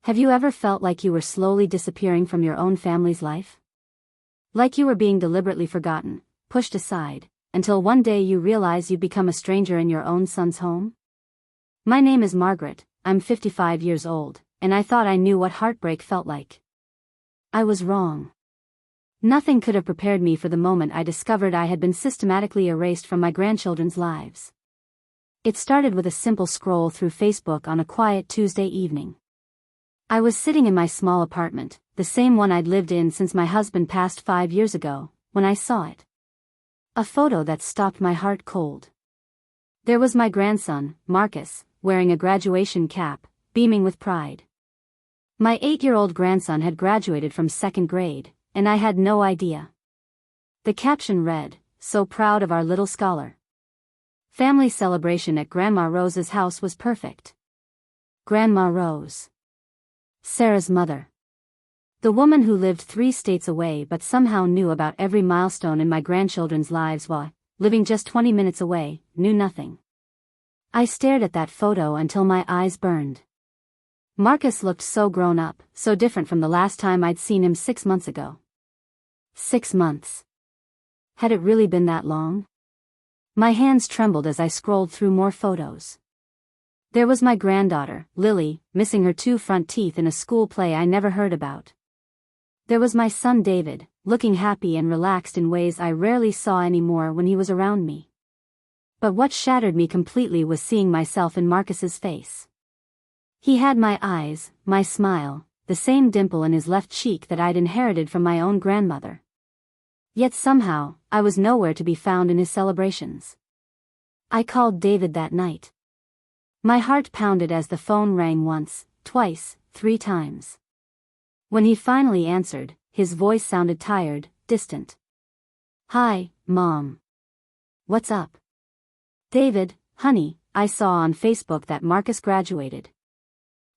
Have you ever felt like you were slowly disappearing from your own family's life? Like you were being deliberately forgotten, pushed aside, until one day you realize you've become a stranger in your own son's home? My name is Margaret, I'm 55 years old, and I thought I knew what heartbreak felt like. I was wrong. Nothing could have prepared me for the moment I discovered I had been systematically erased from my grandchildren's lives. It started with a simple scroll through Facebook on a quiet Tuesday evening. I was sitting in my small apartment, the same one I'd lived in since my husband passed 5 years ago, when I saw it. A photo that stopped my heart cold. There was my grandson, Marcus, wearing a graduation cap, beaming with pride. My 8-year-old grandson had graduated from 2nd grade, and I had no idea. The caption read, "So proud of our little scholar." Family celebration at Grandma Rose's house was perfect. Grandma Rose. Sarah's mother. The woman who lived 3 states away but somehow knew about every milestone in my grandchildren's lives while, living just 20 minutes away, knew nothing. I stared at that photo until my eyes burned. Marcus looked so grown up, so different from the last time I'd seen him 6 months ago. 6 months. Had it really been that long? My hands trembled as I scrolled through more photos. There was my granddaughter, Lily, missing her 2 front teeth in a school play I never heard about. There was my son David, looking happy and relaxed in ways I rarely saw anymore when he was around me. But what shattered me completely was seeing myself in Marcus's face. He had my eyes, my smile, the same dimple in his left cheek that I'd inherited from my own grandmother. Yet somehow, I was nowhere to be found in his celebrations. I called David that night. My heart pounded as the phone rang once, twice, 3 times. When he finally answered, his voice sounded tired, distant. "Hi, Mom. What's up?" "David, honey, I saw on Facebook that Marcus graduated.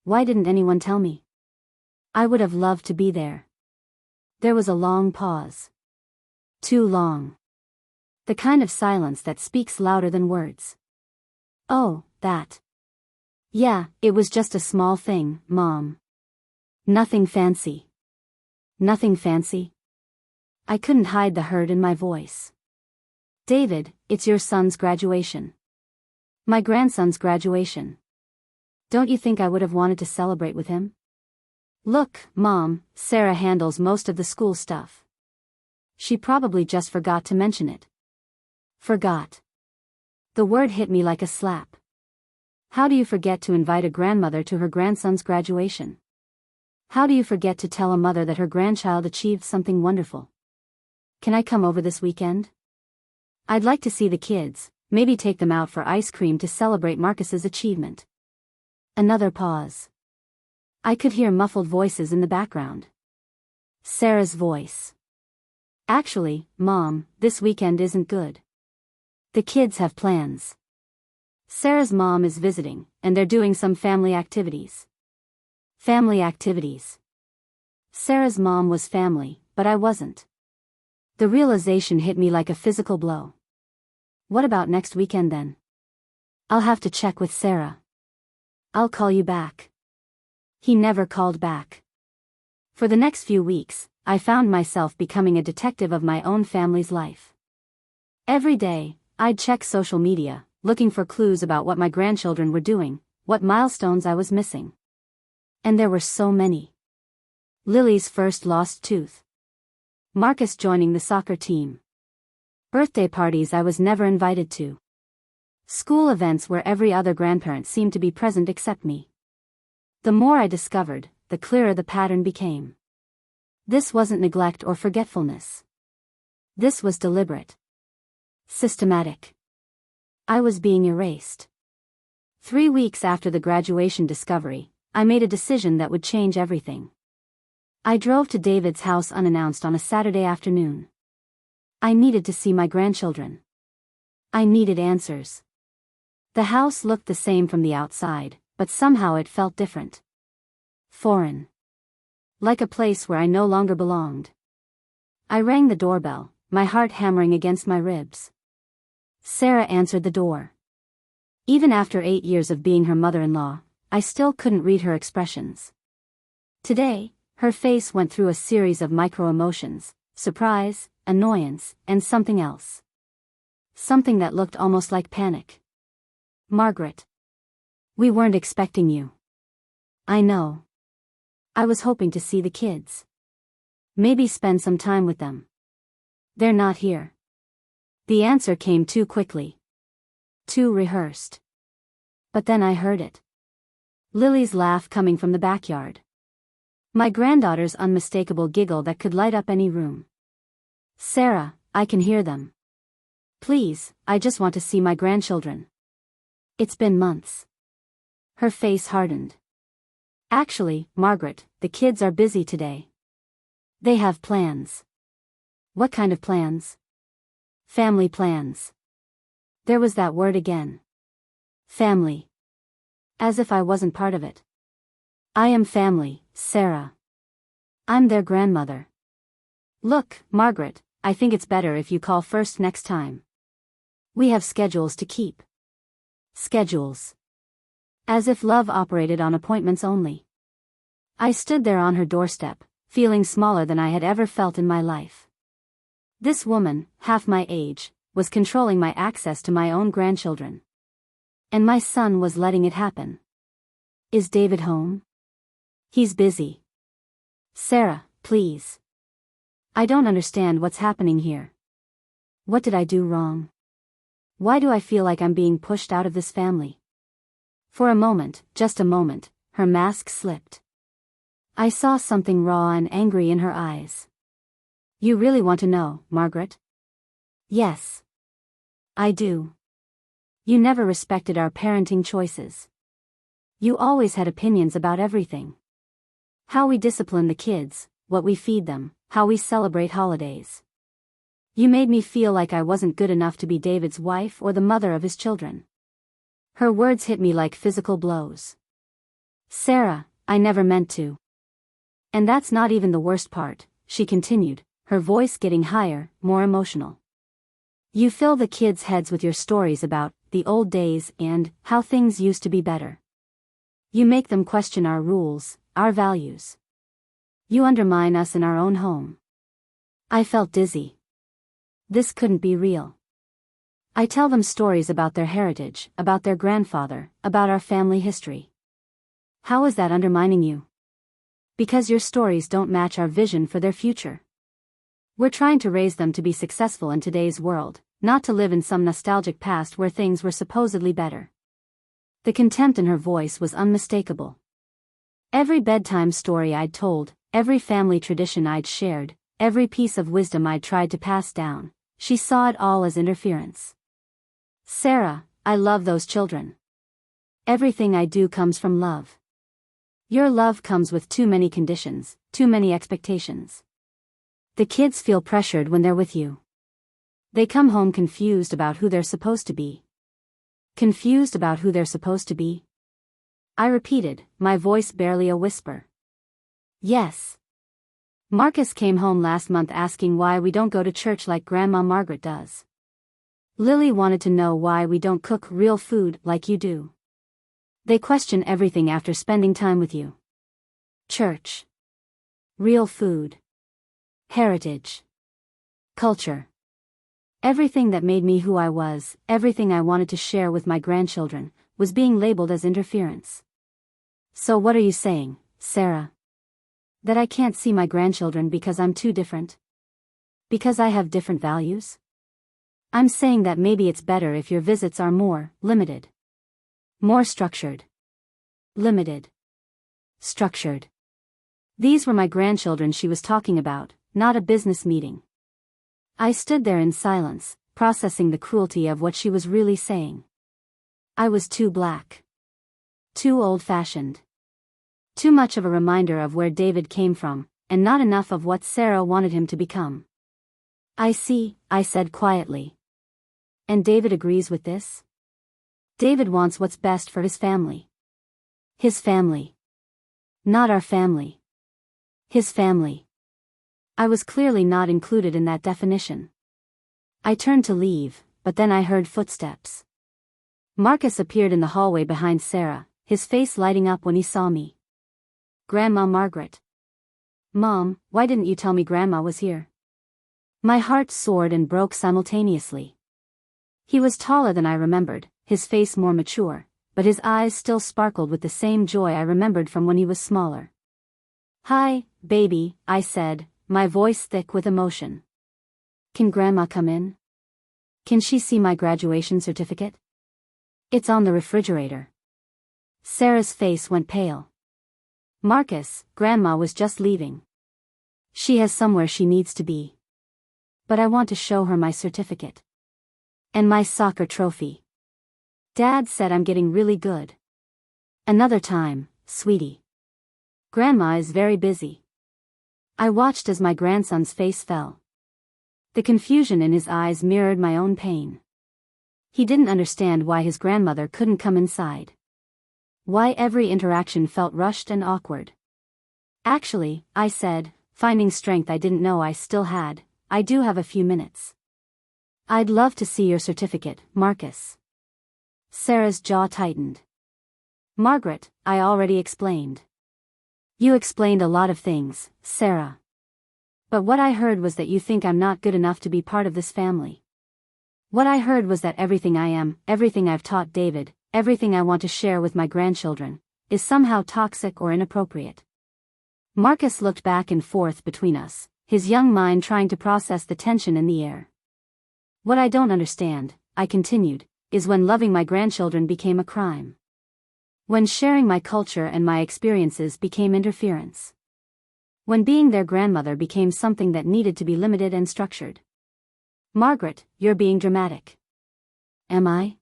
Why didn't anyone tell me? I would have loved to be there." There was a long pause. Too long. The kind of silence that speaks louder than words. "Oh, that. Yeah, it was just a small thing, Mom. Nothing fancy." Nothing fancy? I couldn't hide the hurt in my voice. "David, it's your son's graduation. My grandson's graduation. Don't you think I would have wanted to celebrate with him?" "Look, Mom, Sarah handles most of the school stuff. She probably just forgot to mention it." Forgot. The word hit me like a slap. How do you forget to invite a grandmother to her grandson's graduation? How do you forget to tell a mother that her grandchild achieved something wonderful? "Can I come over this weekend? I'd like to see the kids, maybe take them out for ice cream to celebrate Marcus's achievement." Another pause. I could hear muffled voices in the background. Sarah's voice. "Actually, Mom, this weekend isn't good. The kids have plans. Sarah's mom is visiting, and they're doing some family activities." Family activities. Sarah's mom was family, but I wasn't. The realization hit me like a physical blow. What about next weekend then? I'll have to check with Sarah. "I'll call you back." He never called back. For the next few weeks, I found myself becoming a detective of my own family's life. Every day, I'd check social media, looking for clues about what my grandchildren were doing, what milestones I was missing. And there were so many. Lily's first lost tooth. Marcus joining the soccer team. Birthday parties I was never invited to. School events where every other grandparent seemed to be present except me. The more I discovered, the clearer the pattern became. This wasn't neglect or forgetfulness. This was deliberate. Systematic. I was being erased. 3 weeks after the graduation discovery, I made a decision that would change everything. I drove to David's house unannounced on a Saturday afternoon. I needed to see my grandchildren. I needed answers. The house looked the same from the outside, but somehow it felt different. Foreign. Like a place where I no longer belonged. I rang the doorbell, my heart hammering against my ribs. Sarah answered the door. Even after 8 years of being her mother-in-law, I still couldn't read her expressions. Today, her face went through a series of micro-emotions: surprise, annoyance, and something else. Something that looked almost like panic. Margaret. We weren't expecting you. I know. I was hoping to see the kids. Maybe spend some time with them. They're not here. The answer came too quickly. Too rehearsed. But then I heard it. Lily's laugh coming from the backyard. My granddaughter's unmistakable giggle that could light up any room. Sarah, I can hear them. Please, I just want to see my grandchildren. It's been months. Her face hardened. Actually, Margaret, the kids are busy today. They have plans. What kind of plans? Family plans. There was that word again. Family. As if I wasn't part of it. I am family, Sarah. I'm their grandmother. Look, Margaret, I think it's better if you call first next time. We have schedules to keep. Schedules. As if love operated on appointments only. I stood there on her doorstep, feeling smaller than I had ever felt in my life. This woman, half my age, was controlling my access to my own grandchildren. And my son was letting it happen. Is David home? He's busy. Sarah, please. I don't understand what's happening here. What did I do wrong? Why do I feel like I'm being pushed out of this family? For a moment, just a moment, her mask slipped. I saw something raw and angry in her eyes. You really want to know, Margaret? Yes. I do. You never respected our parenting choices. You always had opinions about everything. How we discipline the kids, what we feed them, how we celebrate holidays. You made me feel like I wasn't good enough to be David's wife or the mother of his children. Her words hit me like physical blows. Sarah, I never meant to. And that's not even the worst part, she continued, her voice getting higher, more emotional. You fill the kids' heads with your stories about the old days and how things used to be better. You make them question our rules, our values. You undermine us in our own home. I felt dizzy. This couldn't be real. I tell them stories about their heritage, about their grandfather, about our family history. How is that undermining you? Because your stories don't match our vision for their future. We're trying to raise them to be successful in today's world, not to live in some nostalgic past where things were supposedly better. The contempt in her voice was unmistakable. Every bedtime story I'd told, every family tradition I'd shared, every piece of wisdom I'd tried to pass down, she saw it all as interference. Sarah, I love those children. Everything I do comes from love. Your love comes with too many conditions, too many expectations. The kids feel pressured when they're with you. They come home confused about who they're supposed to be. Confused about who they're supposed to be? I repeated, my voice barely a whisper. Yes. Marcus came home last month asking why we don't go to church like Grandma Margaret does. Lily wanted to know why we don't cook real food like you do. They question everything after spending time with you. Church. Real food. Heritage. Culture. Everything that made me who I was, everything I wanted to share with my grandchildren, was being labeled as interference. So what are you saying, Sarah? That I can't see my grandchildren because I'm too different? Because I have different values? I'm saying that maybe it's better if your visits are more limited. More structured. Limited. Structured. These were my grandchildren she was talking about, not a business meeting. I stood there in silence, processing the cruelty of what she was really saying. I was too black. Too old-fashioned. Too much of a reminder of where David came from, and not enough of what Sarah wanted him to become. I see, I said quietly. And David agrees with this? David wants what's best for his family. His family. Not our family. His family. I was clearly not included in that definition. I turned to leave, but then I heard footsteps. Marcus appeared in the hallway behind Sarah, his face lighting up when he saw me. Grandma Margaret. Mom, why didn't you tell me Grandma was here? My heart soared and broke simultaneously. He was taller than I remembered, his face more mature, but his eyes still sparkled with the same joy I remembered from when he was smaller. Hi, baby, I said, my voice thick with emotion. Can Grandma come in? Can she see my graduation certificate? It's on the refrigerator. Sarah's face went pale. Marcus, Grandma was just leaving. She has somewhere she needs to be. But I want to show her my certificate. And my soccer trophy. Dad said I'm getting really good. Another time, sweetie. Grandma is very busy. I watched as my grandson's face fell. The confusion in his eyes mirrored my own pain. He didn't understand why his grandmother couldn't come inside. Why every interaction felt rushed and awkward. Actually, I said, finding strength I didn't know I still had, I do have a few minutes. I'd love to see your certificate, Marcus. Sarah's jaw tightened. Margaret, I already explained. You explained a lot of things, Sarah. But what I heard was that you think I'm not good enough to be part of this family. What I heard was that everything I am, everything I've taught David, everything I want to share with my grandchildren, is somehow toxic or inappropriate. Marcus looked back and forth between us, his young mind trying to process the tension in the air. What I don't understand, I continued, is when loving my grandchildren became a crime. When sharing my culture and my experiences became interference. When being their grandmother became something that needed to be limited and structured. Margaret, you're being dramatic. Am I?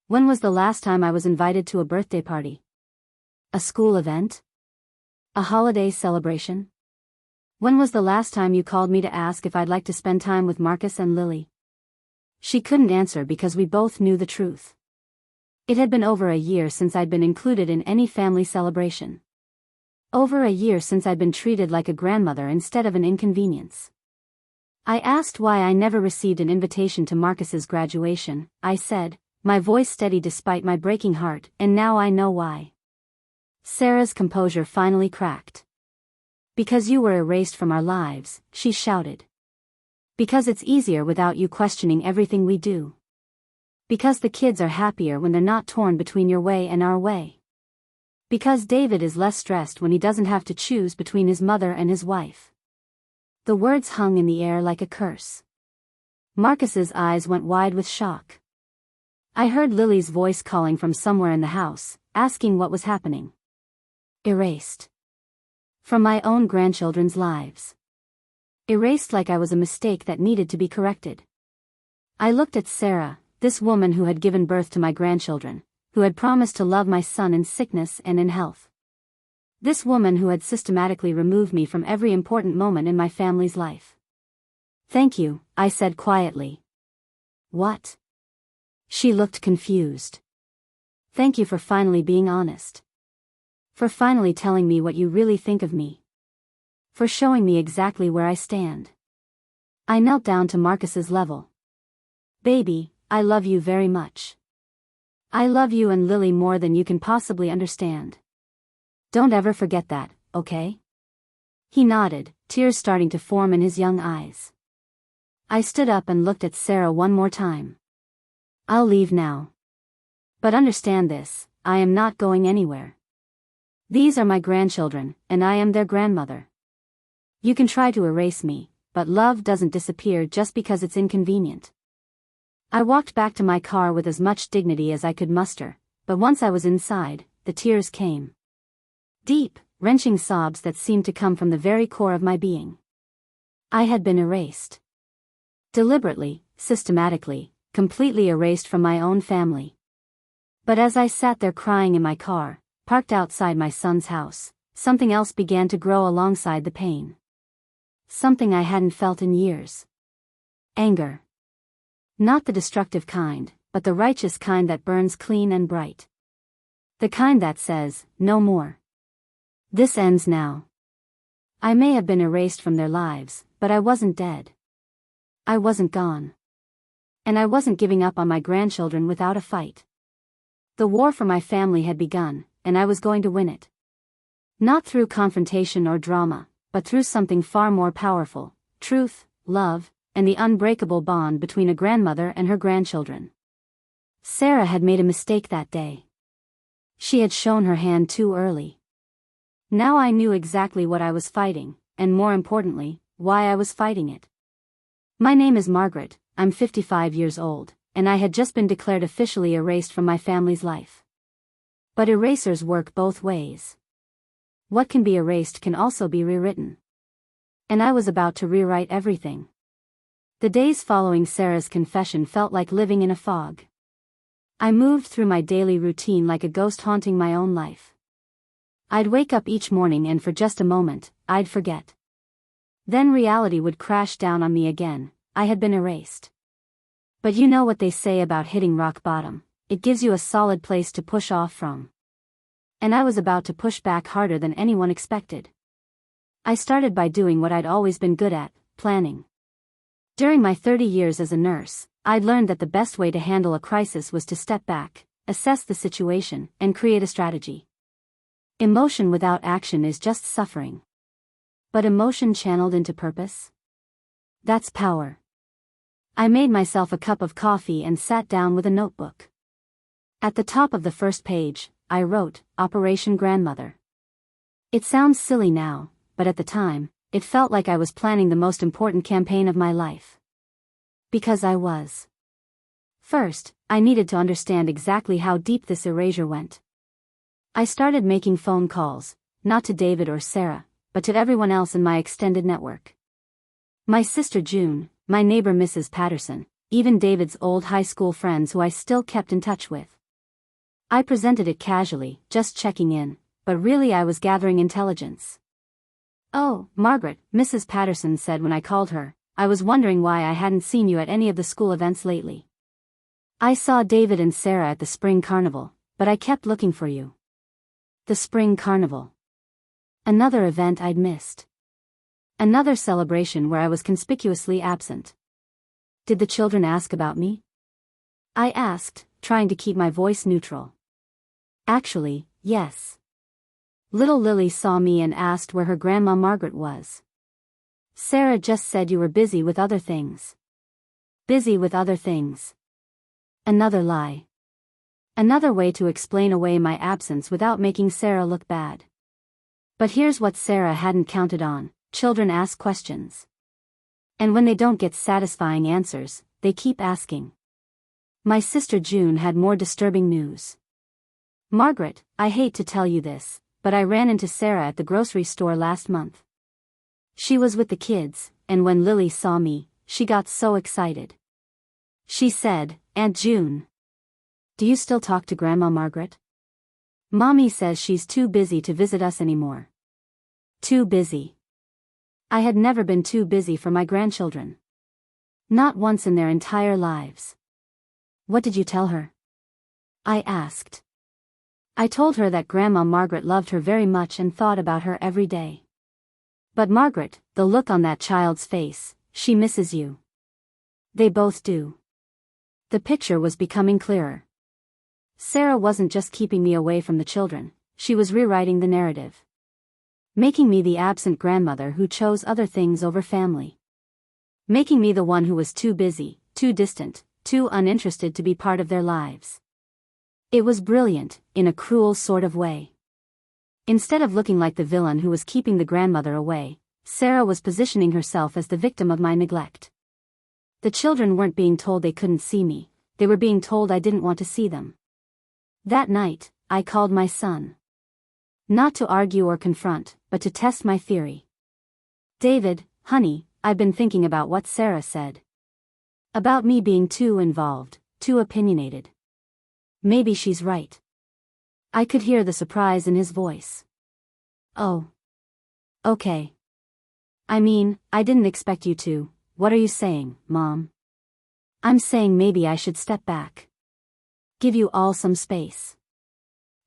When was the last time I was invited to a birthday party? A school event? A holiday celebration? When was the last time you called me to ask if I'd like to spend time with Marcus and Lily? She couldn't answer because we both knew the truth. It had been over a year since I'd been included in any family celebration. Over a year since I'd been treated like a grandmother instead of an inconvenience. I asked why I never received an invitation to Marcus's graduation, I said, my voice steady despite my breaking heart, and now I know why. Sarah's composure finally cracked. Because you were erased from our lives, she shouted. Because it's easier without you questioning everything we do. Because the kids are happier when they're not torn between your way and our way. Because David is less stressed when he doesn't have to choose between his mother and his wife. The words hung in the air like a curse. Marcus's eyes went wide with shock. I heard Lily's voice calling from somewhere in the house, asking what was happening. Erased. From my own grandchildren's lives. Erased like I was a mistake that needed to be corrected. I looked at Sarah, this woman who had given birth to my grandchildren, who had promised to love my son in sickness and in health. This woman who had systematically removed me from every important moment in my family's life. Thank you, I said quietly. What? She looked confused. Thank you for finally being honest. For finally telling me what you really think of me. For showing me exactly where I stand. I knelt down to Marcus's level. Baby, I love you very much. I love you and Lily more than you can possibly understand. Don't ever forget that, okay? He nodded, tears starting to form in his young eyes. I stood up and looked at Sarah one more time. I'll leave now. But understand this, I am not going anywhere. These are my grandchildren, and I am their grandmother. You can try to erase me, but love doesn't disappear just because it's inconvenient. I walked back to my car with as much dignity as I could muster, but once I was inside, the tears came. Deep, wrenching sobs that seemed to come from the very core of my being. I had been erased. Deliberately, systematically, completely erased from my own family. But as I sat there crying in my car, parked outside my son's house, something else began to grow alongside the pain. Something I hadn't felt in years. Anger. Not the destructive kind, but the righteous kind that burns clean and bright. The kind that says, no more. This ends now. I may have been erased from their lives, but I wasn't dead. I wasn't gone. And I wasn't giving up on my grandchildren without a fight. The war for my family had begun, and I was going to win it. Not through confrontation or drama, but through something far more powerful: truth, love, and the unbreakable bond between a grandmother and her grandchildren. Sarah had made a mistake that day. She had shown her hand too early. Now I knew exactly what I was fighting, and more importantly, why I was fighting it. My name is Margaret, I'm 55 years old, and I had just been declared officially erased from my family's life. But erasers work both ways. What can be erased can also be rewritten. And I was about to rewrite everything. The days following Sarah's confession felt like living in a fog. I moved through my daily routine like a ghost haunting my own life. I'd wake up each morning and for just a moment, I'd forget. Then reality would crash down on me again. I had been erased. But you know what they say about hitting rock bottom: it gives you a solid place to push off from. And I was about to push back harder than anyone expected. I started by doing what I'd always been good at: planning. During my 30 years as a nurse, I'd learned that the best way to handle a crisis was to step back, assess the situation, and create a strategy. Emotion without action is just suffering. But emotion channeled into purpose? That's power. I made myself a cup of coffee and sat down with a notebook. At the top of the first page, I wrote, Operation Grandmother. It sounds silly now, but at the time, it felt like I was planning the most important campaign of my life. Because I was. First, I needed to understand exactly how deep this erasure went. I started making phone calls, not to David or Sarah, but to everyone else in my extended network. My sister June, my neighbor Mrs. Patterson, even David's old high school friends who I still kept in touch with. I presented it casually, just checking in, but really I was gathering intelligence. "Oh, Margaret," Mrs. Patterson said when I called her, "I was wondering why I hadn't seen you at any of the school events lately. I saw David and Sarah at the spring carnival, but I kept looking for you." The spring carnival. Another event I'd missed. Another celebration where I was conspicuously absent. Did the children ask about me? I asked, trying to keep my voice neutral. Actually, yes. Little Lily saw me and asked where her grandma Margaret was. Sarah just said you were busy with other things. Busy with other things. Another lie. Another way to explain away my absence without making Sarah look bad. But here's what Sarah hadn't counted on: children ask questions. And when they don't get satisfying answers, they keep asking. My sister June had more disturbing news. "Margaret, I hate to tell you this, but I ran into Sarah at the grocery store last month. She was with the kids, and when Lily saw me, she got so excited. She said, 'Aunt June, do you still talk to Grandma Margaret? Mommy says she's too busy to visit us anymore.' Too busy. I had never been too busy for my grandchildren. Not once in their entire lives. What did you tell her?" I asked. I told her that Grandma Margaret loved her very much and thought about her every day. "But Margaret," the look on that child's face, "she misses you." They both do. The picture was becoming clearer. Sarah wasn't just keeping me away from the children, she was rewriting the narrative. Making me the absent grandmother who chose other things over family. Making me the one who was too busy, too distant, too uninterested to be part of their lives. It was brilliant, in a cruel sort of way. Instead of looking like the villain who was keeping the grandmother away, Sarah was positioning herself as the victim of my neglect. The children weren't being told they couldn't see me, they were being told I didn't want to see them. That night, I called my son. Not to argue or confront, but to test my theory. "David, honey, I've been thinking about what Sarah said. About me being too involved, too opinionated. Maybe she's right." I could hear the surprise in his voice. "Oh. Okay. I mean, I didn't expect you to. What are you saying, Mom?" "I'm saying maybe I should step back. Give you all some space.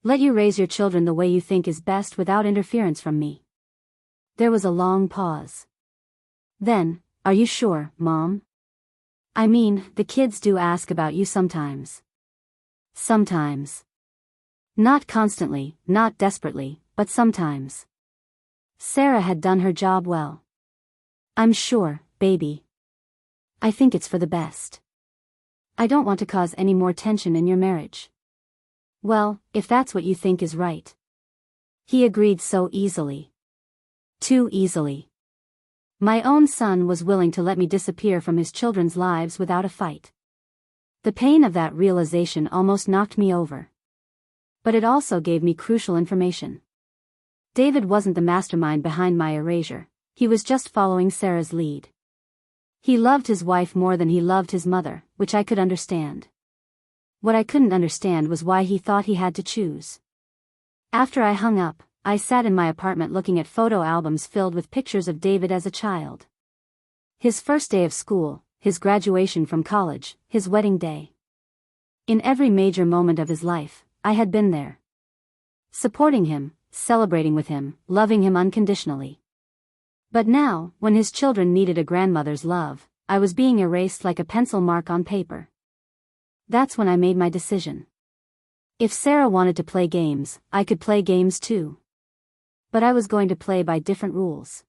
Let you raise your children the way you think is best without interference from me." There was a long pause. Then, "Are you sure, Mom? I mean, the kids do ask about you sometimes." "Sometimes. Not constantly, not desperately, but sometimes. Sarah had done her job well. I'm sure, baby. I think it's for the best. I don't want to cause any more tension in your marriage. Well, if that's what you think is right. He agreed so easily. Too easily. My own son was willing to let me disappear from his children's lives without a fight. The pain of that realization almost knocked me over. But it also gave me crucial information. David wasn't the mastermind behind my erasure, he was just following Sarah's lead. He loved his wife more than he loved his mother, which I could understand. What I couldn't understand was why he thought he had to choose. After I hung up, I sat in my apartment looking at photo albums filled with pictures of David as a child. His first day of school, his graduation from college, his wedding day. In every major moment of his life, I had been there. Supporting him, celebrating with him, loving him unconditionally. But now, when his children needed a grandmother's love, I was being erased like a pencil mark on paper. That's when I made my decision. If Sarah wanted to play games, I could play games too. But I was going to play by different rules.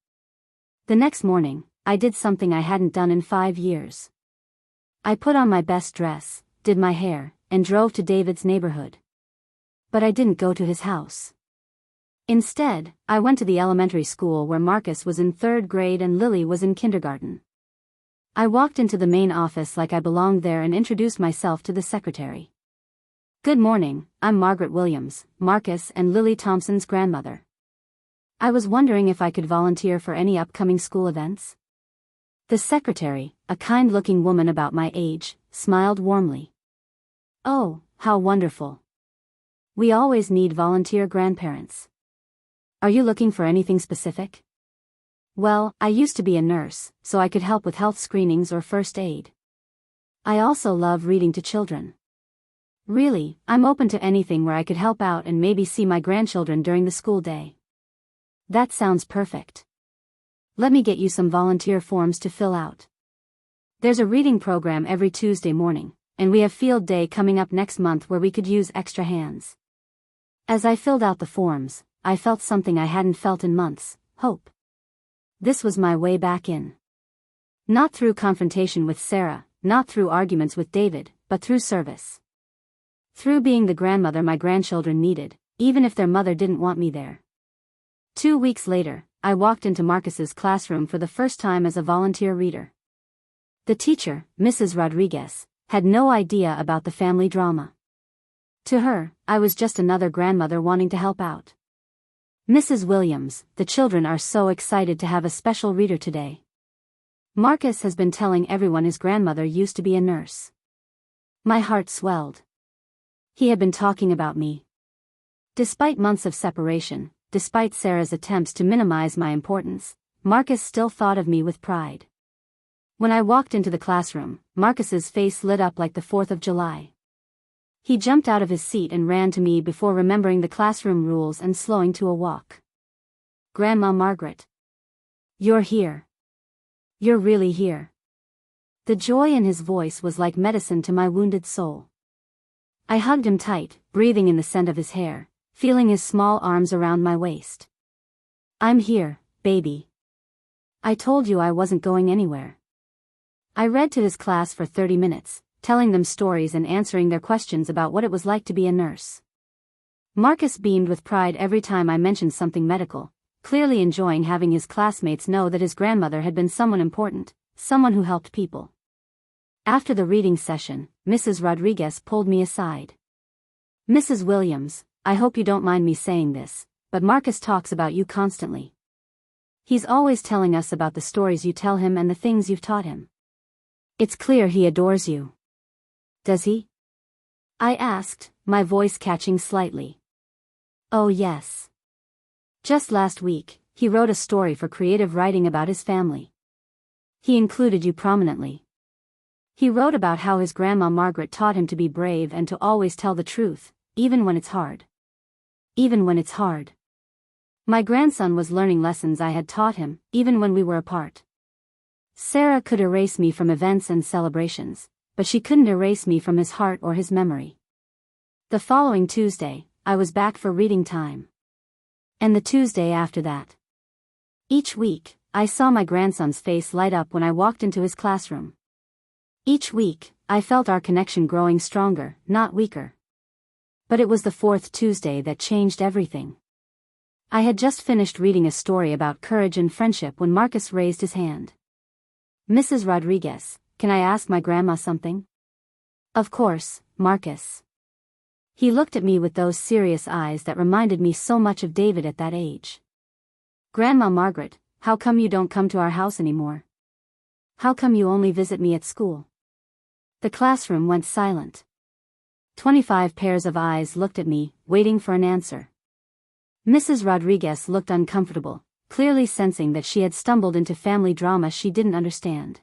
The next morning, I did something I hadn't done in 5 years. I put on my best dress, did my hair, and drove to David's neighborhood. But I didn't go to his house. Instead, I went to the elementary school where Marcus was in 3rd grade and Lily was in kindergarten. I walked into the main office like I belonged there and introduced myself to the secretary. Good morning, I'm Margaret Williams, Marcus and Lily Thompson's grandmother. I was wondering if I could volunteer for any upcoming school events. The secretary, a kind-looking woman about my age, smiled warmly. Oh, how wonderful. We always need volunteer grandparents. Are you looking for anything specific? Well, I used to be a nurse, so I could help with health screenings or first aid. I also love reading to children. Really, I'm open to anything where I could help out and maybe see my grandchildren during the school day. That sounds perfect. Let me get you some volunteer forms to fill out. There's a reading program every Tuesday morning, and we have field day coming up next month where we could use extra hands. As I filled out the forms, I felt something I hadn't felt in months, hope. This was my way back in. Not through confrontation with Sarah, not through arguments with David, but through service. Through being the grandmother my grandchildren needed, even if their mother didn't want me there. 2 weeks later, I walked into Marcus's classroom for the first time as a volunteer reader. The teacher, Mrs. Rodriguez, had no idea about the family drama. To her, I was just another grandmother wanting to help out. Mrs. Williams, the children are so excited to have a special reader today. Marcus has been telling everyone his grandmother used to be a nurse. My heart swelled. He had been talking about me. Despite months of separation, despite Sarah's attempts to minimize my importance, Marcus still thought of me with pride. When I walked into the classroom, Marcus's face lit up like the 4th of July. He jumped out of his seat and ran to me before remembering the classroom rules and slowing to a walk. Grandma Margaret. You're here. You're really here. The joy in his voice was like medicine to my wounded soul. I hugged him tight, breathing in the scent of his hair, feeling his small arms around my waist. I'm here, baby. I told you I wasn't going anywhere. I read to his class for 30 minutes, telling them stories and answering their questions about what it was like to be a nurse. Marcus beamed with pride every time I mentioned something medical, clearly enjoying having his classmates know that his grandmother had been someone important, someone who helped people. After the reading session, Mrs. Rodriguez pulled me aside. Mrs. Williams, I hope you don't mind me saying this, but Marcus talks about you constantly. He's always telling us about the stories you tell him and the things you've taught him. It's clear he adores you. Does he? I asked, my voice catching slightly. Oh yes. Just last week, he wrote a story for creative writing about his family. He included you prominently. He wrote about how his grandma Margaret taught him to be brave and to always tell the truth, even when it's hard. Even when it's hard. My grandson was learning lessons I had taught him, even when we were apart. Sarah could erase me from events and celebrations, but she couldn't erase me from his heart or his memory. The following Tuesday, I was back for reading time. And the Tuesday after that. Each week, I saw my grandson's face light up when I walked into his classroom. Each week, I felt our connection growing stronger, not weaker. But it was the fourth Tuesday that changed everything. I had just finished reading a story about courage and friendship when Marcus raised his hand. "Mrs. Rodriguez, can I ask my grandma something?" "Of course, Marcus." He looked at me with those serious eyes that reminded me so much of David at that age. "Grandma Margaret, how come you don't come to our house anymore? How come you only visit me at school?" The classroom went silent. 25 pairs of eyes looked at me, waiting for an answer. Mrs. Rodriguez looked uncomfortable, clearly sensing that she had stumbled into family drama she didn't understand.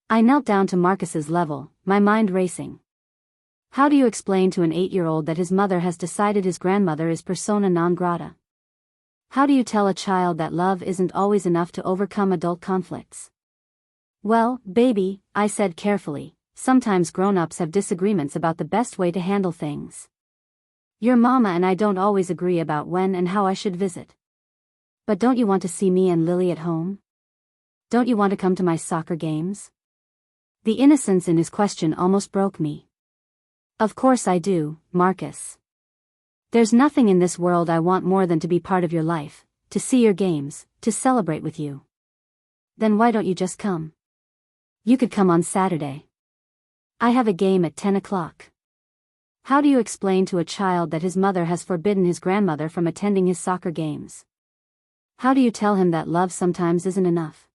I knelt down to Marcus's level, my mind racing. How do you explain to an 8-year-old that his mother has decided his grandmother is persona non grata? How do you tell a child that love isn't always enough to overcome adult conflicts? "Well, baby," I said carefully, "sometimes grown-ups have disagreements about the best way to handle things. Your mama and I don't always agree about when and how I should visit. But don't you want to see me and Lily at home? Don't you want to come to my soccer games?" The innocence in his question almost broke me. "Of course I do, Marcus. There's nothing in this world I want more than to be part of your life, to see your games, to celebrate with you." "Then why don't you just come? You could come on Saturday. I have a game at 10 o'clock. How do you explain to a child that his mother has forbidden his grandmother from attending his soccer games? How do you tell him that love sometimes isn't enough?"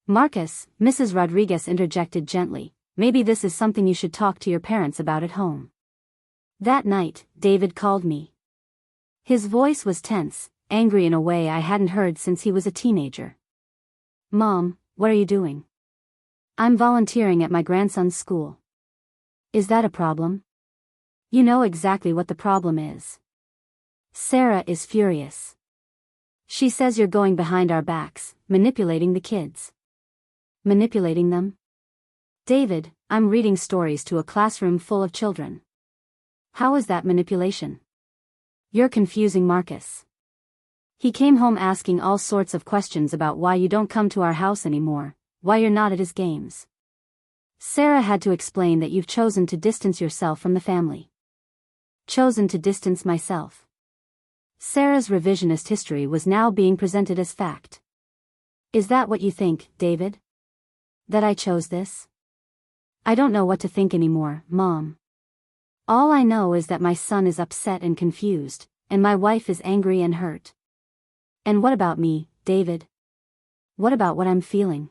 "Marcus," Mrs. Rodriguez interjected gently, "maybe this is something you should talk to your parents about at home." That night, David called me. His voice was tense, angry in a way I hadn't heard since he was a teenager. "Mom, what are you doing?" "I'm volunteering at my grandson's school." "Is that a problem?" "You know exactly what the problem is. Sarah is furious. She says you're going behind our backs, manipulating the kids." "Manipulating them?" "David, I'm reading stories to a classroom full of children. How is that manipulation?" "You're confusing Marcus. He came home asking all sorts of questions about why you don't come to our house anymore, why you're not at his games. Sarah had to explain that you've chosen to distance yourself from the family." "Chosen to distance myself?" Sarah's revisionist history was now being presented as fact. "Is that what you think, David? That I chose this?" "I don't know what to think anymore, Mom. All I know is that my son is upset and confused, and my wife is angry and hurt. And what about me, David? What about what I'm feeling?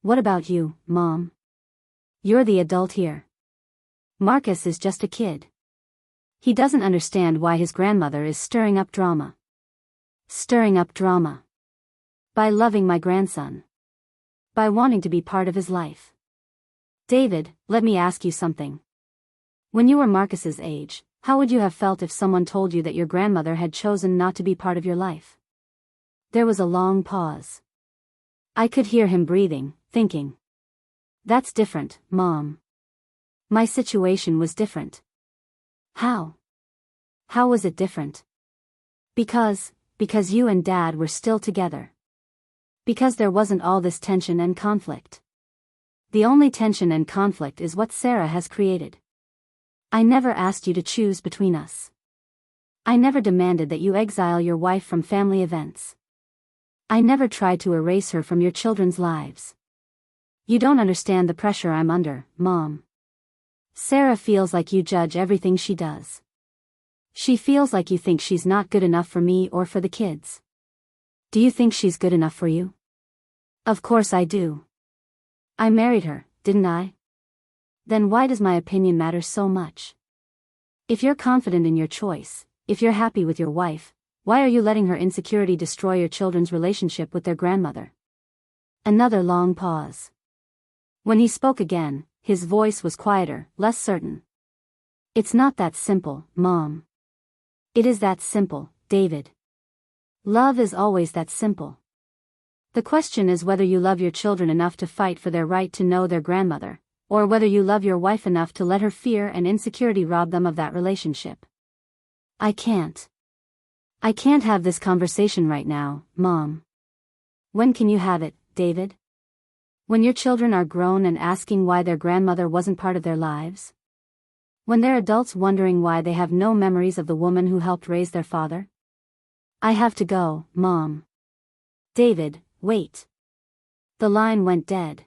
What about you, Mom? You're the adult here. Marcus is just a kid. He doesn't understand why his grandmother is stirring up drama. Stirring up drama. By loving my grandson. By wanting to be part of his life. David, let me ask you something. When you were Marcus's age, how would you have felt if someone told you that your grandmother had chosen not to be part of your life?" There was a long pause. I could hear him breathing, thinking. "That's different, Mom. My situation was different." "How? How was it different?" Because you and Dad were still together. Because there wasn't all this tension and conflict. The only tension and conflict is what Sarah has created. I never asked you to choose between us. I never demanded that you exile your wife from family events. I never tried to erase her from your children's lives. You don't understand the pressure I'm under, Mom. Sarah feels like you judge everything she does. She feels like you think she's not good enough for me or for the kids. Do you think she's good enough for you? Of course I do. I married her, didn't I? Then why does my opinion matter so much? If you're confident in your choice, if you're happy with your wife, why are you letting her insecurity destroy your children's relationship with their grandmother? Another long pause. When he spoke again, his voice was quieter, less certain. It's not that simple, Mom. It is that simple, David. Love is always that simple. The question is whether you love your children enough to fight for their right to know their grandmother, or whether you love your wife enough to let her fear and insecurity rob them of that relationship. I can't. I can't have this conversation right now, Mom. When can you have it, David? When your children are grown and asking why their grandmother wasn't part of their lives? When they're adults wondering why they have no memories of the woman who helped raise their father? I have to go, Mom. David, wait. The line went dead.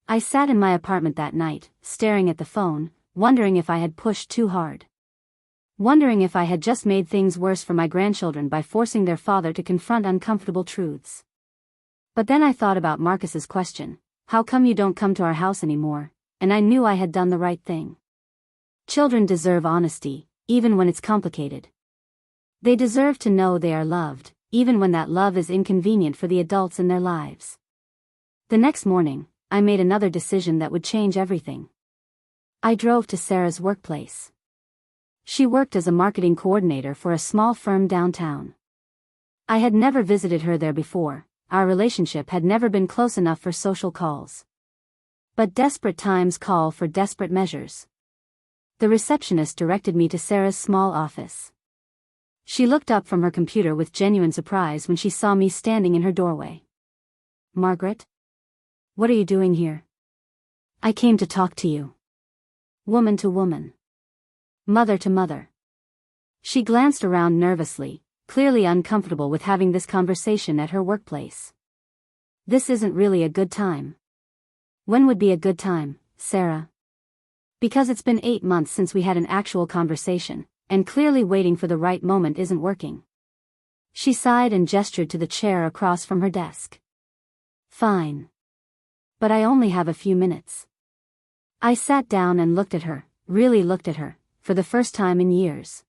I sat in my apartment that night, staring at the phone, wondering if I had pushed too hard. Wondering if I had just made things worse for my grandchildren by forcing their father to confront uncomfortable truths. But then I thought about Marcus's question, how come you don't come to our house anymore? And I knew I had done the right thing. Children deserve honesty, even when it's complicated. They deserve to know they are loved, even when that love is inconvenient for the adults in their lives. The next morning, I made another decision that would change everything. I drove to Sarah's workplace. She worked as a marketing coordinator for a small firm downtown. I had never visited her there before, our relationship had never been close enough for social calls. But desperate times call for desperate measures. The receptionist directed me to Sarah's small office. She looked up from her computer with genuine surprise when she saw me standing in her doorway. Margaret? What are you doing here? I came to talk to you. Woman to woman. Mother to mother. She glanced around nervously, clearly uncomfortable with having this conversation at her workplace. This isn't really a good time. When would be a good time, Sarah? Because it's been 8 months since we had an actual conversation, and clearly waiting for the right moment isn't working. She sighed and gestured to the chair across from her desk. Fine. But I only have a few minutes. I sat down and looked at her, really looked at her, for the first time in years.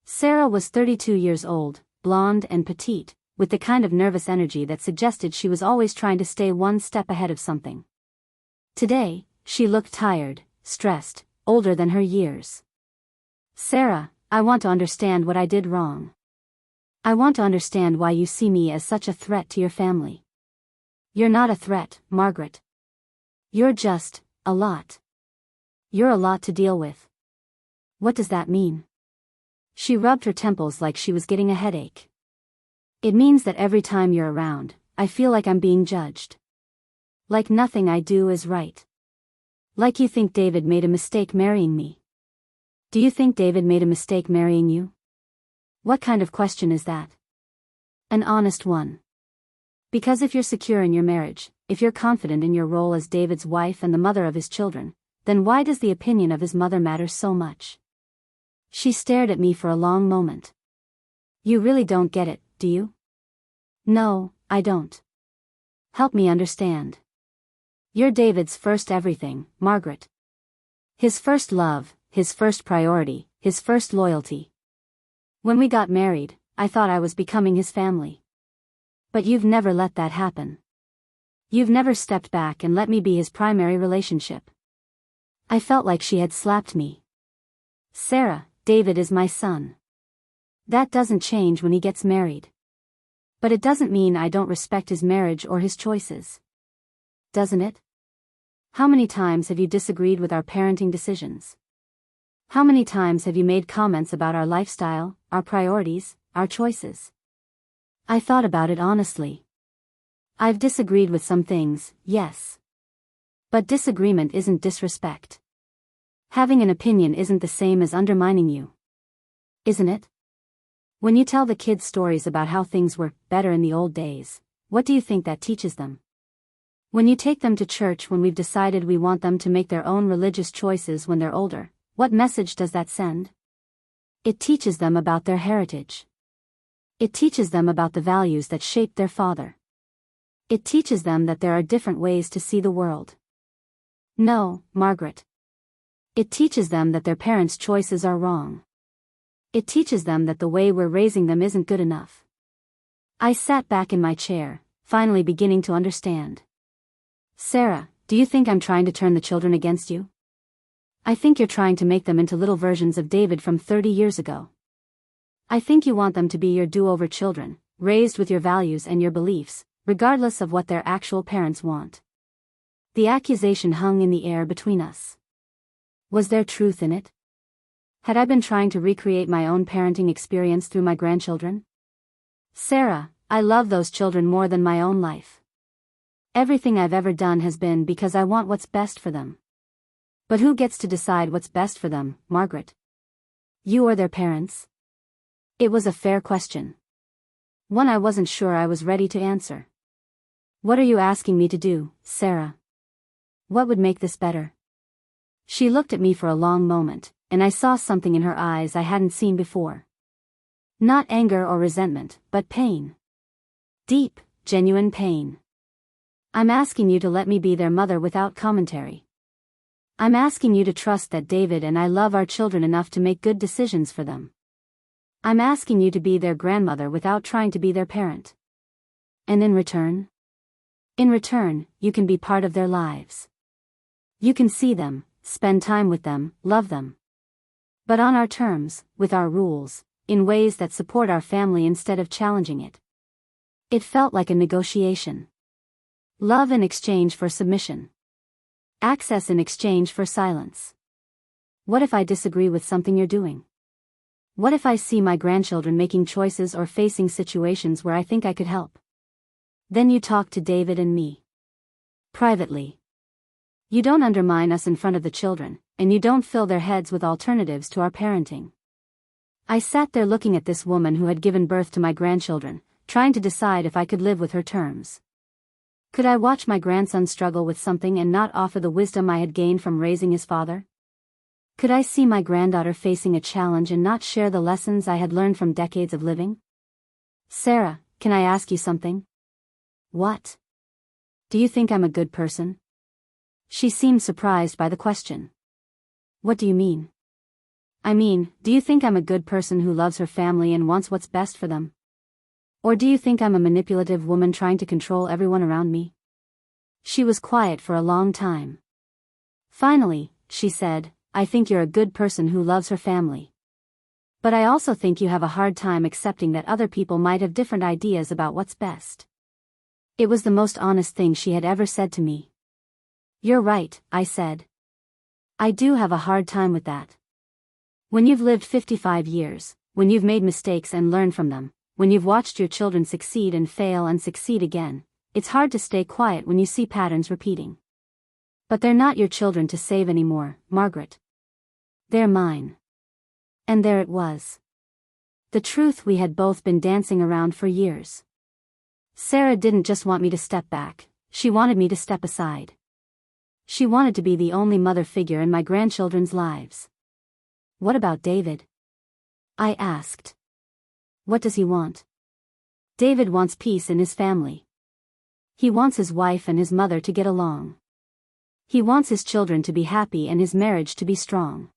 Sarah was 32 years old, blonde and petite, with the kind of nervous energy that suggested she was always trying to stay one step ahead of something. Today, she looked tired, stressed, older than her years. Sarah, I want to understand what I did wrong. I want to understand why you see me as such a threat to your family. You're not a threat, Margaret. You're just, a lot. You're a lot to deal with. What does that mean? She rubbed her temples like she was getting a headache. It means that every time you're around, I feel like I'm being judged. Like nothing I do is right. Like you think David made a mistake marrying me. Do you think David made a mistake marrying you? What kind of question is that? An honest one. Because if you're secure in your marriage, if you're confident in your role as David's wife and the mother of his children, then why does the opinion of his mother matter so much? She stared at me for a long moment. You really don't get it, do you? No, I don't. Help me understand. You're David's first everything, Margaret. His first love, his first priority, his first loyalty. When we got married, I thought I was becoming his family. But you've never let that happen. You've never stepped back and let me be his primary relationship. I felt like she had slapped me. Sarah, David is my son. That doesn't change when he gets married. But it doesn't mean I don't respect his marriage or his choices. Doesn't it? How many times have you disagreed with our parenting decisions? How many times have you made comments about our lifestyle, our priorities, our choices? I thought about it honestly. I've disagreed with some things, yes. But disagreement isn't disrespect. Having an opinion isn't the same as undermining you. Isn't it? When you tell the kids stories about how things were better in the old days, what do you think that teaches them? When you take them to church when we've decided we want them to make their own religious choices when they're older, what message does that send? It teaches them about their heritage. It teaches them about the values that shaped their father. It teaches them that there are different ways to see the world. No, Margaret. It teaches them that their parents' choices are wrong. It teaches them that the way we're raising them isn't good enough. I sat back in my chair, finally beginning to understand. Sarah, do you think I'm trying to turn the children against you? I think you're trying to make them into little versions of David from 30 years ago. I think you want them to be your do-over children, raised with your values and your beliefs, regardless of what their actual parents want. The accusation hung in the air between us. Was there truth in it? Had I been trying to recreate my own parenting experience through my grandchildren? Sarah, I love those children more than my own life. Everything I've ever done has been because I want what's best for them. But who gets to decide what's best for them, Margaret? You or their parents? It was a fair question. One I wasn't sure I was ready to answer. What are you asking me to do, Sarah? What would make this better? She looked at me for a long moment, and I saw something in her eyes I hadn't seen before. Not anger or resentment, but pain. Deep, genuine pain. I'm asking you to let me be their mother without commentary. I'm asking you to trust that David and I love our children enough to make good decisions for them. I'm asking you to be their grandmother without trying to be their parent. And in return? In return, you can be part of their lives. You can see them, spend time with them, love them. But on our terms, with our rules, in ways that support our family instead of challenging it. It felt like a negotiation. Love in exchange for submission. Access in exchange for silence. What if I disagree with something you're doing? What if I see my grandchildren making choices or facing situations where I think I could help? Then you talk to David and me. Privately. You don't undermine us in front of the children, and you don't fill their heads with alternatives to our parenting. I sat there looking at this woman who had given birth to my grandchildren, trying to decide if I could live with her terms. Could I watch my grandson struggle with something and not offer the wisdom I had gained from raising his father? Could I see my granddaughter facing a challenge and not share the lessons I had learned from decades of living? Sarah, can I ask you something? What? Do you think I'm a good person? She seemed surprised by the question. What do you mean? I mean, do you think I'm a good person who loves her family and wants what's best for them? Or do you think I'm a manipulative woman trying to control everyone around me? She was quiet for a long time. Finally, she said, I think you're a good person who loves her family. But I also think you have a hard time accepting that other people might have different ideas about what's best. It was the most honest thing she had ever said to me. You're right, I said. I do have a hard time with that. When you've lived 55 years, when you've made mistakes and learned from them, when you've watched your children succeed and fail and succeed again, it's hard to stay quiet when you see patterns repeating. But they're not your children to save anymore, Margaret. They're mine. And there it was. The truth we had both been dancing around for years. Sarah didn't just want me to step back, she wanted me to step aside. She wanted to be the only mother figure in my grandchildren's lives. What about David? I asked. What does he want? David wants peace in his family. He wants his wife and his mother to get along. He wants his children to be happy and his marriage to be strong.